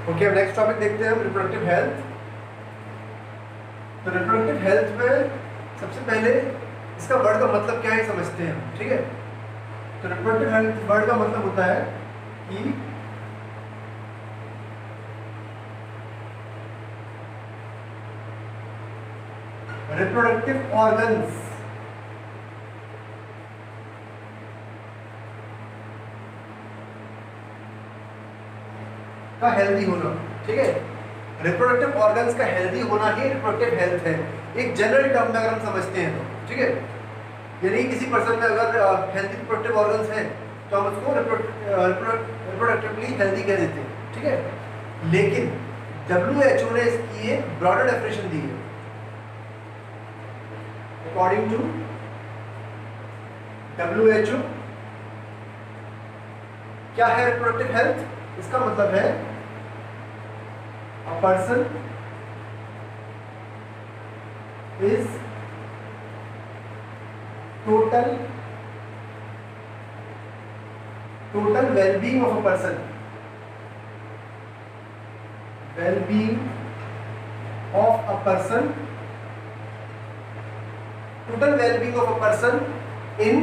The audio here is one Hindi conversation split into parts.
ओके, अब नेक्स्ट टॉपिक देखते हैं हम, रिप्रोडक्टिव हेल्थ। तो रिप्रोडक्टिव हेल्थ में सबसे पहले इसका वर्ड का मतलब क्या है समझते हैं हम, ठीक है। तो रिप्रोडक्टिव हेल्थ वर्ड का मतलब होता है कि रिप्रोडक्टिव ऑर्गन्स का हेल्दी होना, ठीक है। रिप्रोडक्टिव ऑर्गन्स का हेल्दी होना ही रिप्रोडक्टिव हेल्थ है, एक जनरल टर्म में अगर हम समझते हैं तो, ठीक है। यानी किसी पर्सन में अगर हेल्दी रिप्रोडक्टिव ऑर्गन्स हैं तो हम उसको रिप्रोडक्टिवली हेल्दी कह देते हैं, ठीक है। लेकिन WHO ने इसकी एक ब्रॉडर डेफिनेशन दी है। अकॉर्डिंग टू WHO क्या है रिप्रोडक्टिव हेल्थ? इसका मतलब है a person is total well-being of a person, well-being of a person, total well-being of a person in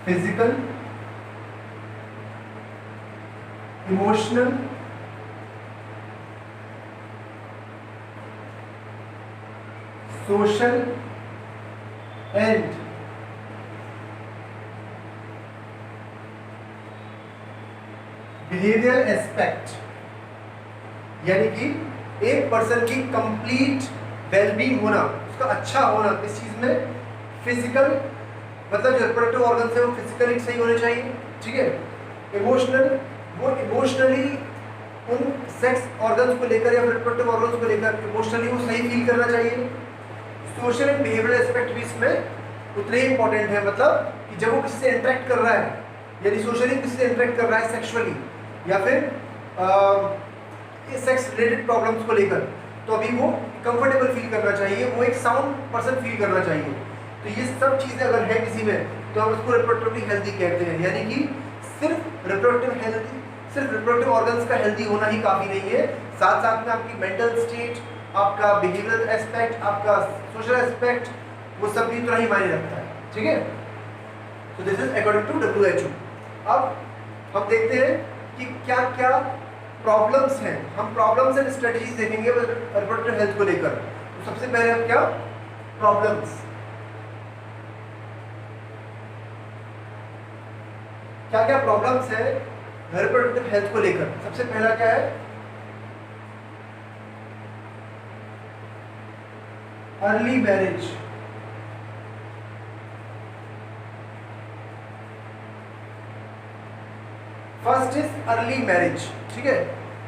physical, emotional, social and behavioural aspect. यानी कि एक पर्सन की कंप्लीट वेलबींग होना, उसका अच्छा होना किस चीज में? फिजिकल, मतलब जो रिप्रोडक्टिव ऑर्गन्स है वो फिजिकली सही होने चाहिए, ठीक है। इमोशनल, वो इमोशनली उन सेक्स ऑर्गन्स को लेकर या रिप्रोडक्टिव ऑर्गन्स को लेकर इमोशनली वो सही फील करना चाहिए। सोशल एंड बिहेवियरल एस्पेक्ट भी इसमें उतने ही इंपॉर्टेंट है, मतलब कि जब वो किसी से इंटरेक्ट कर रहा है, यानी सोशली किसी से इंटरेक्ट कर रहा है सेक्सुअली या फिर सेक्स रिलेटेड प्रॉब्लम्स को लेकर, तो अभी वो कंफर्टेबल फील करना चाहिए, वो एक साउंड पर्सन फील करना चाहिए। तो ये सब चीज़ें अगर है किसी में तो हम उसको रिप्रोडक्टिवली हेल्दी कहते हैं। यानी कि सिर्फ रिप्रोडक्टिव ऑर्गन्स का हेल्दी होना ही काफ़ी नहीं है, साथ साथ में आपकी मेंटल स्टेट, आपका बिहेवियरल एस्पेक्ट, आपका सोशल एस्पेक्ट, वो सब भी उतना ही मायने रखता है, ठीक है। तो this is according to WHO। अब हम देखते हैं कि क्या क्या प्रॉब्लम्स हैं, हम प्रॉब्लम्स एंड स्ट्रेटजीज देखेंगे रिप्रोडक्टिव हेल्थ को लेकर। तो सबसे पहले हम क्या प्रॉब्लम्स, क्या क्या प्रॉब्लम्स है रिप्रोडक्टिव हेल्थ को लेकर। सबसे पहला क्या है? Early marriage. First is early marriage, ठीक है।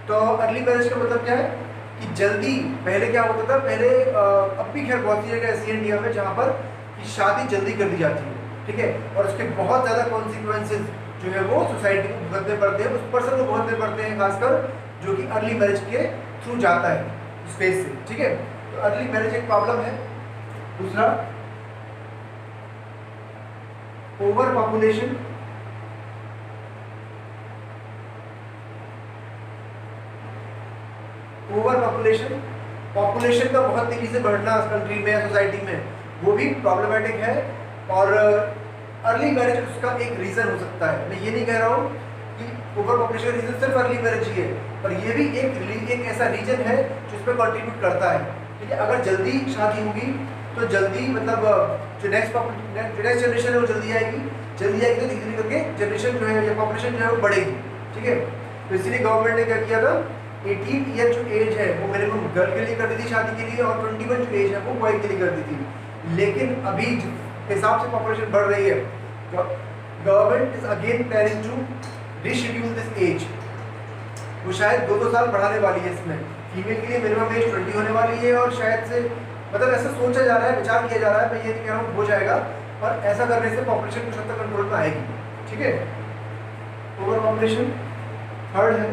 तो अर्ली मैरिज का मतलब क्या है कि जल्दी, पहले क्या होता था, पहले अब भी खैर बहुत सी जगह ऐसी है इंडिया में जहाँ पर कि शादी जल्दी कर दी जाती है, ठीक है। और उसके बहुत ज़्यादा कॉन्सिक्वेंसेज जो है वो सोसाइटी को भुगतने पड़ते हैं, उस पर्सन को भुगतने पड़ते हैं, खासकर जो कि अर्ली मैरिज के थ्रू जाता है इस फेज से, ठीक है। तो अर्ली मैरिज एक प्रॉब्लम है। दूसरा, ओवर पॉपुलेशन, पॉपुलेशन का बहुत तेजी से बढ़ना कंट्री में या सोसाइटी में, वो भी प्रॉब्लमेटिक है। और अर्ली मैरिज उसका एक रीज़न हो सकता है। मैं ये नहीं कह रहा हूँ कि ओवर पॉपुलेशन का रीज़न सिर्फ अर्ली मैरिज ही है, पर ये भी एक ऐसा रीजन है जो इस पर कंट्रीब्यूट करता है, ठीक है। अगर जल्दी शादी होगी तो जल्दी, मतलब जो नेक्स्ट जनरेशन है वो जल्दी आएगी तो धीरे धीरे करके जनरेशन जो है या पॉपुलेशन जो है वो बढ़ेगी, ठीक है। तो इसीलिए गवर्नमेंट ने क्या किया था, 18 ईयर जो एज है वो मिनिमम गर्ल के लिए कर दी थी शादी के लिए, और 21 जो एज है वो बॉय के लिए कर दी थी। लेकिन अभी जिस हिसाब से पॉपुलेशन बढ़ रही है, government is again planning to reschedule this age. वो शायद 2-2 साल बढ़ाने वाली है इसमें। फीमेल के लिए मिनिमम एज 20 होने वाली है, और शायद से, मतलब ऐसा सोचा जा रहा है, विचार किया जा रहा है, मैं ये नहीं कह रहा हूँ हो जाएगा, और ऐसा करने से पॉपुलेशन कुछ हद तक कंट्रोल में आएगी, ठीक है। ओवर पॉपुलेशन थर्ड है।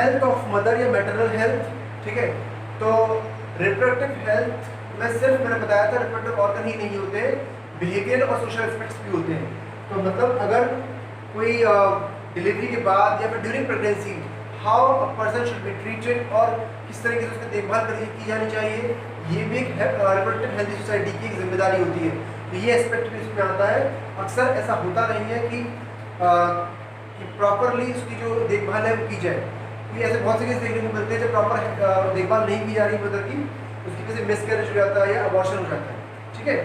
हेल्थ ऑफ मदर या मैटरनल हेल्थ, ठीक है। तो रिप्रोडक्टिव हेल्थ में सिर्फ मैंने बताया था रिप्रोडक्टिव ऑर्गन ही नहीं होते, बिहेवियर और सोशल एस्पेक्ट्स भी होते हैं। तो मतलब अगर कोई डिलीवरी के बाद या फिर during pregnancy how a person should be treated और किस तरीके से उसकी देखभाल की जानी चाहिए, ये भी एक रिप्रोडक्टिव हेल्दी सोसाइटी की एक जिम्मेदारी होती है। तो ये एस्पेक्ट भी इसमें आता है। अक्सर ऐसा होता नहीं है कि प्रॉपरली उसकी जो देखभाल है वो की जाए। क्योंकि ऐसे बहुत से केस देखने को मिलते हैं जब प्रॉपर देखभाल नहीं की जा रही मदर की, उसकी वजह से मिसकैरेज हो जाता है या अबॉर्शन हो जाता है, ठीक है।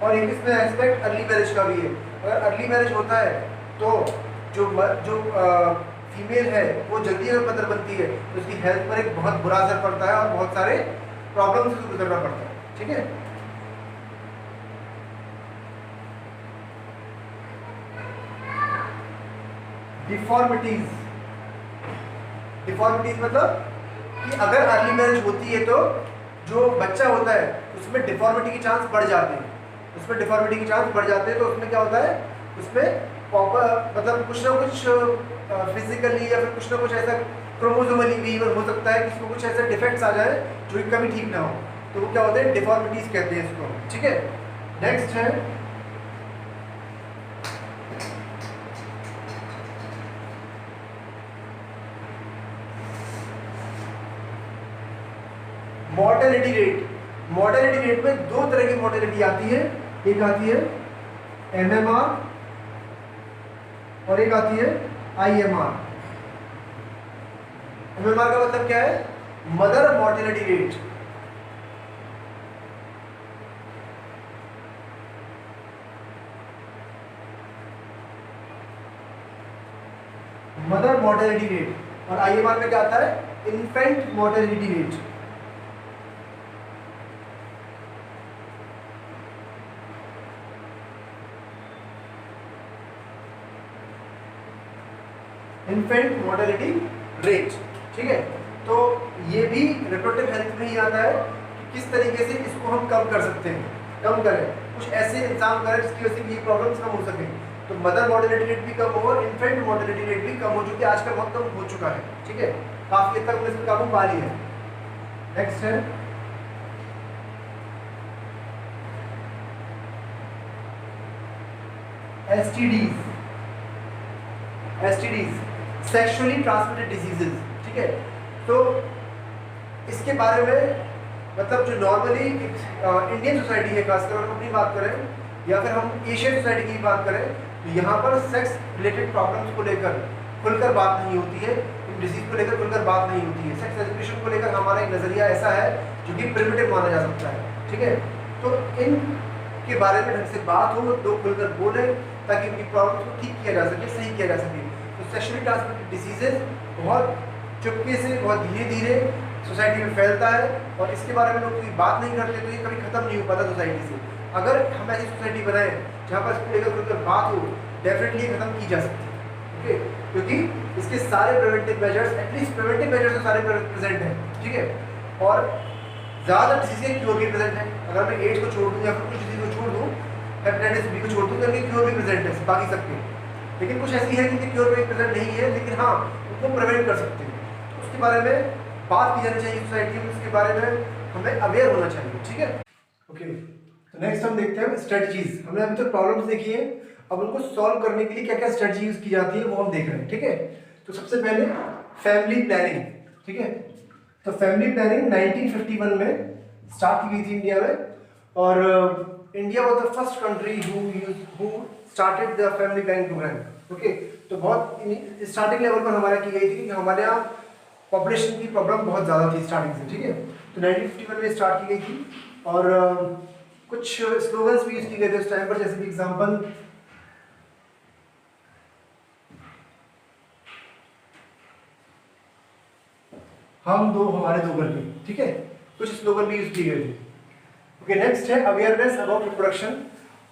और एक इसमें एस्पेक्ट अर्ली मैरिज का भी है। अगर अर्ली मैरिज होता है तो जो फीमेल है वो जल्दी अगर मदर बनती है तो उसकी हेल्थ पर एक बहुत बुरा असर पड़ता है और बहुत सारे प्रॉब्लम से गुजरना पड़ता है, ठीक है। डिफॉर्मिटीज, डिफॉर्मिटीज मतलब कि अगर अर्ली मैरिज होती है तो जो बच्चा होता है उसमें डिफॉर्मिटी के चांस बढ़ जाते हैं, उसमें डिफॉर्मिटी के चांस बढ़ जाते हैं। तो उसमें क्या होता है, उसमें प्रॉपर मतलब कुछ ना कुछ फिजिकली या फिर कुछ ना कुछ ऐसा क्रोमोसोमली भी हो सकता है कि इसमें कुछ ऐसे डिफेक्ट्स आ जाए जो कि कभी ठीक ना हो, तो वो क्या होते हैं, डिफॉर्मिटीज कहते हैं इसको, ठीक है। नेक्स्ट है मॉर्टेलिटी रेट। मॉर्टेलिटी रेट में दो तरह की मॉर्टेलिटी आती है, एक आती है एमएमआर और एक आती है आईएमआर। एमएमआर का मतलब क्या है, mother mortality rate. Mother mortality rate. और आईएमआर में क्या आता है, infant mortality rate. Infant mortality rate, ठीक है। तो ये भी रिप्रोडक्टिव हेल्थ में ही आता है कि किस तरीके से इसको हम कम कर सकते हैं, कम करें, कुछ ऐसे इंतजाम करें जिसकी वजह से ये प्रॉब्लम्स कम हो सके। तो मदर मॉर्टेलिटी रेट भी कम हो और इन्फेंट मॉर्टेलिटी रेट भी कम हो, जो कि आजकल बहुत कम हो चुका है, ठीक है। काफी हद तक हमने इसमें काबू पा लिया है। नेक्स्ट है STDs. STDs sexually transmitted diseases, ठीक है। तो इसके बारे में मतलब जो नॉर्मली इंडियन सोसाइटी है, खासकर हम अपनी बात करें या फिर हम एशियन सोसाइटी की बात करें, तो यहाँ पर सेक्स रिलेटेड प्रॉब्लम्स को लेकर खुलकर बात नहीं होती है, इन डिजीज को लेकर खुलकर बात नहीं होती है। सेक्स एजुकेशन को लेकर हमारा एक नज़रिया ऐसा है जो कि प्रिमिटिव माना जा सकता है, ठीक है। तो इन के बारे में ढंग से बात हो, लोग खुलकर बोले ताकि उनकी प्रॉब्लम्स को ठीक किया जा सके, सही किया जा सके। तो सेक्सुअली ट्रांसमिटेड डिजीजेज बहुत चुपके से, बहुत धीरे धीरे सोसाइटी में फैलता है और इसके बारे में लोग कोई बात नहीं करते, तो ये कभी खत्म नहीं हो पाता सोसाइटी से। अगर हम ऐसी सोसाइटी बनाए जहाँ पर इसको लेकर खुलकर बात हो, डेफिनेटली खत्म की जा सकती है, ओके। क्योंकि इसके सारे preventive measures, at least preventive measures तो सारे प्रेजेंट हैं, ठीक है। और ज़्यादा डिसीज क्योर भी प्रेजेंट है। अगर मैं एड्स को छोड़ दूँ या फिर कुछ डिजीज को छोड़ दूँ, हेपेटाइटिस बी को छोड़ दूँ, तो इनके क्योर भी प्रेजेंट है बाकी सबके। लेकिन कुछ ऐसी है जिनके क्योर में प्रेजेंट नहीं है, लेकिन हाँ उनको प्रिवेंट कर सकते हैं। तो उसके बारे में बात की जानी चाहिए सोसाइटी में, उसके बारे में हमें अवेयर होना चाहिए, ठीक है। ओके, तो नेक्स्ट हम देखते हैं स्ट्रेटजीज। हमने अभी तक प्रॉब्लम्स देखी है, अब उनको सॉल्व करने के लिए क्या क्या स्ट्रेटजी यूज की जाती है वो हम देख रहे हैं, ठीक है। तो सबसे पहले फैमिली प्लानिंग, ठीक है। तो फैमिली प्लानिंग 1951 में स्टार्ट की गई थी इंडिया में, और India was the first country who started the family planning programme, okay. तो बहुत स्टार्टिंग लेवल पर हमारे की गई थी, क्योंकि हमारे यहाँ पॉपुलेशन की प्रॉब्लम बहुत ज़्यादा थी स्टार्टिंग से, ठीक है। तो 1951 में स्टार्ट की गई थी और कुछ स्लोगन्स भी यूज किए गए थे उस टाइम पर, जैसे कि एग्जांपल हम दो हमारे दो करके, ठीक है। कुछ स्लोगन भी यूज किए गए थे। ओके, नेक्स्ट है अवेयरनेस अबाउट रिप्रोडक्शन।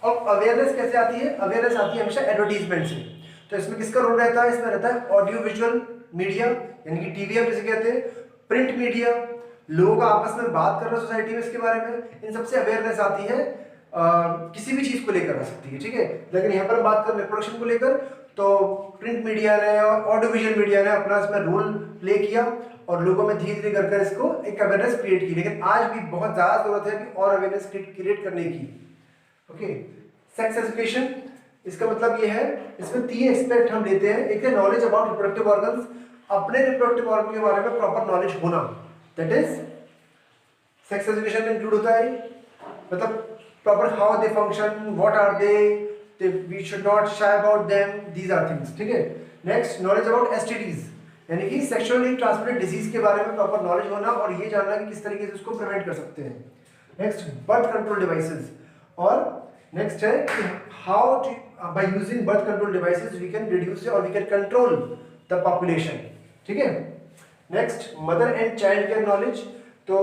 अब अवेयरनेस कैसे आती है? अवेयरनेस आती है हमेशा एडवर्टीजमेंट से। तो इसमें किसका रोल रहता है? इसमें रहता है ऑडियो विजुअल मीडिया, यानी कि टीवी हम जिसे कहते हैं, प्रिंट मीडिया, लोगों का आपस में बात करना सोसाइटी में इसके बारे में, इन सबसे अवेयरनेस आती है। किसी भी चीज को लेकर आ सकती है, ठीक है। लेकिन यहाँ पर हम बात कर रिप्रोडक्शन को लेकर, तो प्रिंट मीडिया ने और ऑडियो विजुअल मीडिया ने अपना इसमें रोल प्ले किया और लोगों में धीरे धीरे कर इसको एक अवेयरनेस क्रिएट की, लेकिन आज भी बहुत ज़्यादा जरूरत है कि और अवेयरनेस क्रिएट करने की। ओके, सेक्स एजुकेशन, इसका मतलब ये है, इसमें 3 एस्पेक्ट हम लेते हैं। एक है नॉलेज अबाउट रिप्रोडक्टिव ऑर्गन्स, अपने रिप्रोडक्टिव ऑर्गन के बारे में प्रॉपर नॉलेज होना, दैट इज सेक्स एजुकेशन में इंक्लूड होता है। मतलब proper how they function, what are they, we should not shy about them, these are things, ठीक है। नेक्स्ट, नॉलेज अबाउट एसटीडीज, यानी कि सेक्सुअली ट्रांसमिटेड डिजीज के बारे में प्रॉपर नॉलेज होना और ये जानना कि किस तरीके से उसको प्रिवेंट कर सकते हैं। नेक्स्ट, बर्थ कंट्रोल डिवाइसेस, और नेक्स्ट है कि how to by using birth control devices we can reduce और we can control the population, ठीक है। Next, mother and child care knowledge, तो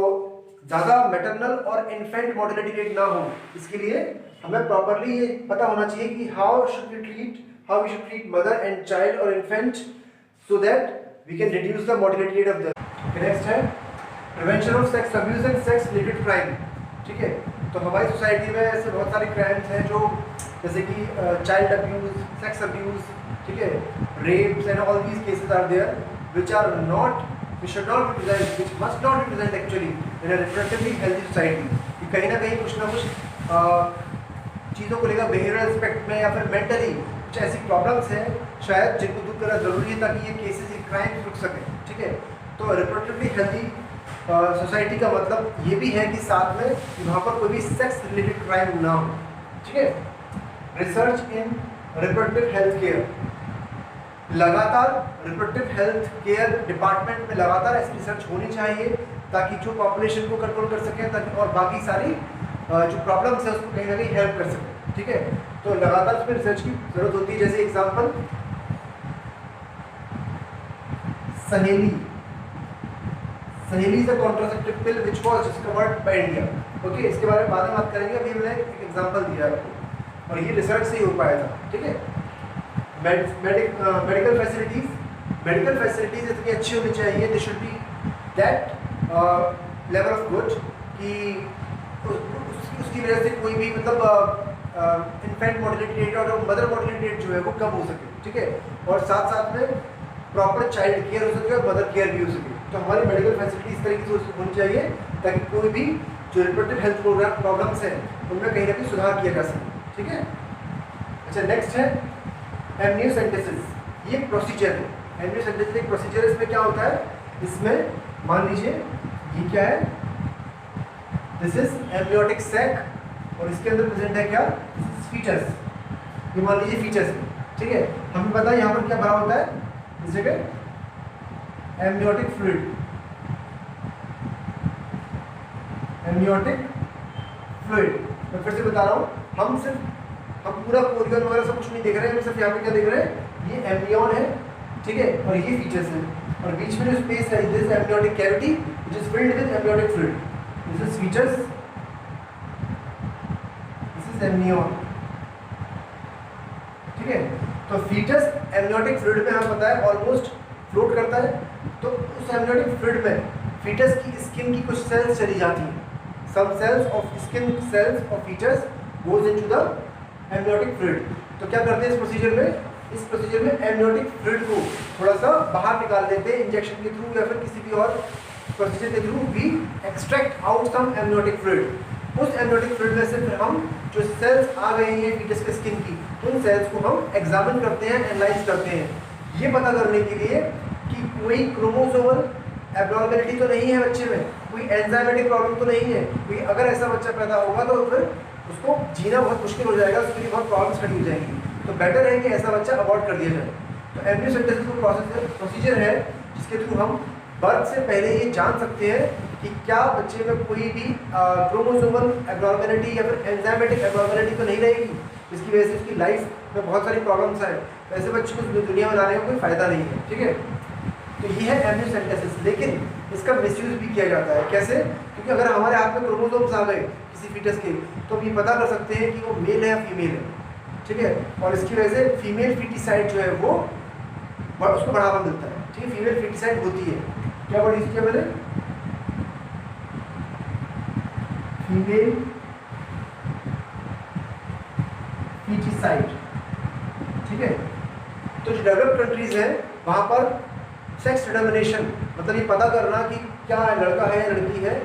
ज़्यादा मैटरनल और इन्फेंट मोर्टेलिटी रेट ना हो, इसके लिए हमें प्रॉपरली ये पता होना चाहिए कि how we should treat mother and child और infant so that we can reduce the mortality rate of the. Next है prevention of sex abuse and sex related crime, ठीक है। तो हमारी सोसाइटी में ऐसे बहुत सारे क्राइम्स हैं जो जैसे कि चाइल्ड अब्यूज, सेक्स अब्यूज, ठीक है, rapes and all these cases are there which are not, we should not be present, which must not be present actually in a reproductively healthy society. कि कहीं ना कहीं कुछ ना कुछ चीज़ों को लेकर बिहेवियरल एस्पेक्ट में या फिर मेंटली कुछ ऐसी प्रॉब्लम्स हैं शायद जिनको दूर करना जरूरी है ताकि ये केसेस, ये क्राइम रुक सके, ठीक है। तो रिप्रोडक्टिवली हेल्दी सोसाइटी का मतलब ये भी है कि साथ में वहाँ पर कोई भी सेक्स रिलेटेड क्राइम ना हो, ठीक है। रिसर्च इन रिप्रोडक्टिव हेल्थ केयर, लगातार रिप्रोडक्टिव हेल्थ केयर डिपार्टमेंट में लगातार ऐसी रिसर्च होनी चाहिए ताकि जो पॉपुलेशन को कंट्रोल कर सकें, ताकि और बाकी सारी जो प्रॉब्लम्स है उसको कहीं ना कहीं हेल्प कर सकें, ठीक है। तो लगातार उसमें रिसर्च की जरूरत होती है। जैसे एग्जांपल सहेली is a contraceptive pill which was discovered by India. Okay, इसके बारे में बाद में बात करेंगे, अभी हमने एक एग्जांपल दिया है आपको और ये रिसर्च से ही हो पाया था, ठीक है। मेडिकल फैसिलिटीज इतनी अच्छी होनी चाहिए, they should be that level of good कि उसकी वजह से कोई भी मतलब इन्फेंट मोर्टेलिटी रेट और मदर मोर्टेलिटी रेट जो है वो कम हो सके, ठीक है। और साथ साथ में प्रॉपर चाइल्ड केयर हो सके और मदर केयर भी हो सके। तो हमारी मेडिकल फैसिलिटी इस तरीके से होनी चाहिए ताकि कोई भी जो रिप्रोडक्टिव हेल्थ प्रॉब्लम्स हैं उनमें कहीं ना कहीं सुधार किया जा सके, ठीक है। अच्छा, नेक्स्ट है एमनियोसेंटेसिस, ये प्रोसीजर है। एमनियोसेंटेसिस एक प्रोसीजर है, इसमें क्या होता है, इसमें मान लीजिए ये क्या है, दिस इज एमनियोटिक सैक और इसके अंदर प्रेजेंट है क्या, फीटस, ये मान लीजिए फीटस है, ठीक है। हमें पता है यहाँ पर क्या भरा होता है, इस जगह एमनियोटिक फ्लूइड, मैं फिर से बता रहा हूँ, हम पूरा कोरियन वगैरह सब कुछ नहीं देख रहे हैं, हम सिर्फ यहाँ पे क्या देख रहे हैं, ये एमनियन है, ठीक है, और ये फीचर्स है और बीच में जो स्पेस है, this amniotic cavity which is filled with amniotic fluid, this is features, this is amnion, ठीक है। तो फीटस एमनियोटिक फ्लूइड में हमें पता है ऑलमोस्ट फ्लोट करता है, तो उस एमनियोटिक फ्लूइड में फीटस की स्किन की कुछ सेल्स चली जाती हैं, some cells of skin cells of fetus goes into the amniotic fluid। तो क्या करते हैं इस प्रोसीजर में एमनियोटिक फ्लूइड को थोड़ा सा बाहर निकाल देते हैं इंजेक्शन के थ्रू या फिर किसी भी और प्रोसीजर के through, we extract out some amniotic fluid. उस एमनियोटिक फ्लूइड में से फिर हम जो सेल्स आ गई हैं फीटस के स्किन की, उन सेल्स को हम एग्जामिन करते हैं, एनालाइज करते हैं, ये पता करने के लिए कि कोई क्रोमोसोमल एब्नॉर्मलिटी तो नहीं है बच्चे में, कोई एंजाइमेटिक प्रॉब्लम तो नहीं है, कोई अगर ऐसा बच्चा पैदा होगा तो फिर उसको जीना बहुत मुश्किल हो जाएगा, उसके लिए बहुत प्रॉब्लम्स खड़ी हो जाएंगी। तो बेटर है कि ऐसा बच्चा अवॉइड कर दिया जाए। तो एमनियोसेंटेसिस को प्रोसीजर है जिसके थ्रू हम बर्थ से पहले ये जान सकते हैं कि क्या बच्चे में कोई भी क्रोमोसोमल एब्नॉर्मलिटी या फिर एंजाइमेटिक एब्नॉर्मलिटी तो नहीं रहेगी, जिसकी वजह से उसकी लाइफ में बहुत सारी प्रॉब्लम्स आए। ऐसे बच्चे को दुनिया में लाने का कोई फ़ायदा नहीं है, ठीक है। तो ये है एमनियोसेंटेसिस, लेकिन इसका मिसयूज भी किया जाता है। कैसे? क्योंकि अगर हमारे हाथ में क्रोमोसोम्स आ गए किसी फीटस के, तो हम ये पता कर सकते हैं कि वो मेल है या फीमेल है, ठीक है। और इसकी वजह से फीमेल फीटिसाइड जो है वो उसको बढ़ावा मिलता है, ठीक है। फीमेल फीटिसाइड होती है, क्या वर्ड यूज किया मैंने, फीमेल फीटिसाइड, ठीक है। तो जो डेवलप्ड कंट्रीज़ हैं वहाँ पर सेक्स डिटर्मिनेशन मतलब ये पता करना कि क्या लड़का है या लड़की है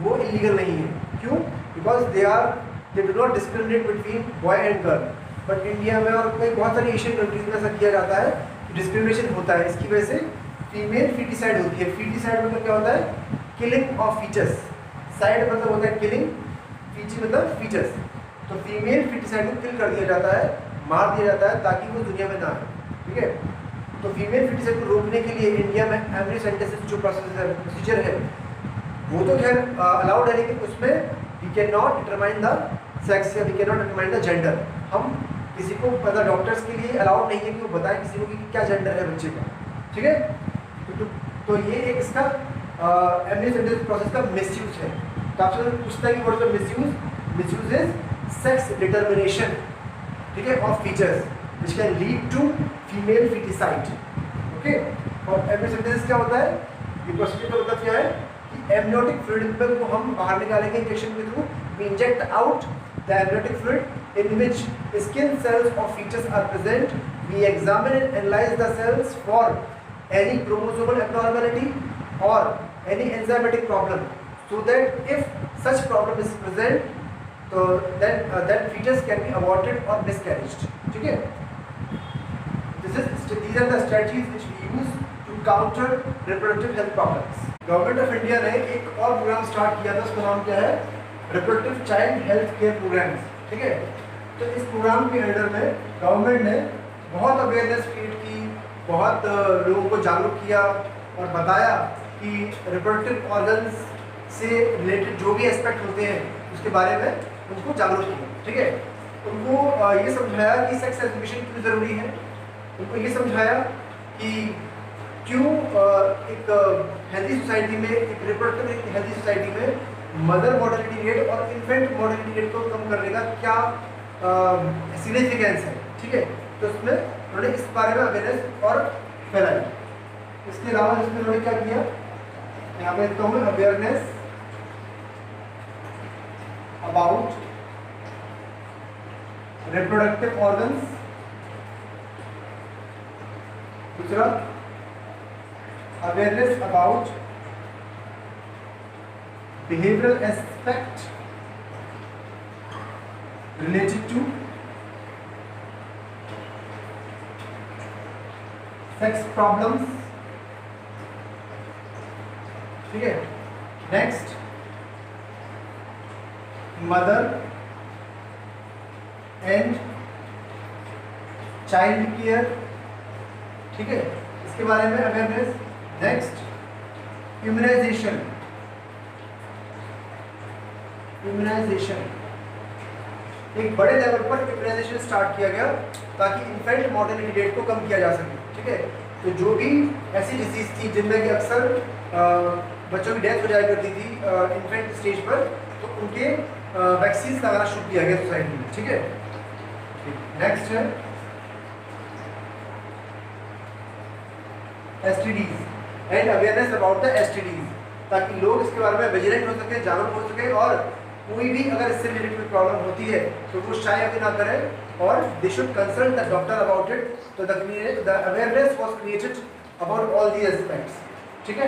वो इलीगल नहीं है। क्यों? Because they do not discriminate between boy and girl. But India में और कई बहुत सारी एशियन कंट्रीज में ऐसा किया जाता है, डिस्क्रिमिनेशन होता है। इसकी वजह से फीमेल फीटिसाइड होती है। फीटिसाइड मतलब क्या होता है? Killing of features. साइड मतलब होता है किलिंग, फीचर मतलब फीचर्स। तो फीमेल फीटिसाइड को किल कर दिया जाता है, मार दिया जाता है ताकि वो दुनिया में ना आए। ठीक है? तो फीमेल फीटिसाइड को रोकने के लिए इंडिया में एम्ब्रियोसेंटेसिस जो प्रोसीजर है वो तो खैर अलाउड है, लेकिन उसमें we can not determine the sex या we can not determine the gender. हम किसी को पता डॉक्टर्स के लिए अलाउड नहीं है कि वो बताएं किसी को कि क्या जेंडर है बच्चे का। ठीक है? तो ये एक इसका एम्ब्रियोसेंटेसिस प्रोसेस का मिसयूज है। तो आपसे पूछता है कि what is misuse is sex determination, ठीक है, of features which can lead to female foeticide. Okay? और एम्ब्रियोसेंटेसिस क्या होता है? ये प्रोसीजर का मतलब क्या है कि एम्नियोटिक फ्लूइड को हम बाहर निकालेंगे इंजेक्शन के through. We inject out the amniotic fluid in which skin cells of fetus are present. We examine and analyze the cells for any chromosomal abnormality or any enzymatic problem, so that if such problem is present, so then that fetus can be aborted or miscarried. ठीक है? These are the strategies which we use to counter reproductive health problems. Government of India ने एक और प्रोग्राम स्टार्ट किया था, उसका नाम क्या है? Reproductive child health care programmes. ठीक है? तो इस प्रोग्राम के अंडर में गवर्नमेंट ने बहुत अवेयरनेस क्रिएट की, बहुत लोगों को जागरूक किया और बताया कि रिप्रोडक्टिव ऑर्गन्स से रिलेटेड जो भी एस्पेक्ट होते हैं उसके बारे में उनको जागरूक किया। ठीक है? उनको ये समझाया कि सेक्स एजुकेशन क्यों ज़रूरी है। उनको ये समझाया कि क्यों एक हेल्दी सोसाइटी में, एक रिप्रोडक्टिव हेल्दी सोसाइटी में मदर मॉर्टेलिटी रेट और इन्फेंट मॉर्टेलिटी रेट को कम करने का क्या सिग्निफिकेंस है। ठीक है? तो उसमें उन्होंने इस बारे में अवेयरनेस और फैलाई। इसके अलावा इसमें उन्होंने क्या किया, यहाँ पे लिखता हूँ, अवेयरनेस अबाउट रिप्रोडक्टिव ऑर्गन्स। दूसरा, awareness about behavioural aspect related to sex problems। ठीक है? Next, mother and child care. ठीक है? इसके बारे में अवेयरनेस। Next, immunisation. एक बड़े लेवल पर इम्यूनाइजेशन स्टार्ट किया गया ताकि इन्फेंट मॉर्टेलिटी रेट को कम किया जा सके। ठीक है? तो जो भी ऐसी डिजीज थी जिनमें कि अक्सर बच्चों की डेथ हो जाया करती थी इन्फेंट स्टेज पर, तो उनके वैक्सीन लगाना शुरू किया गया सोसाइटी में। ठीक है? नेक्स्ट है STDs and awareness about the STDs, ताकि लोग इसके बारे में विजिलेंट हो सके, जागरूक हो सके, और कोई भी अगर इससे रिलेटेड कोई प्रॉब्लम होती है तो वो शाय अभी ना करें और they should consult the doctor about it. तो the awareness was created about all these aspects. ठीक है?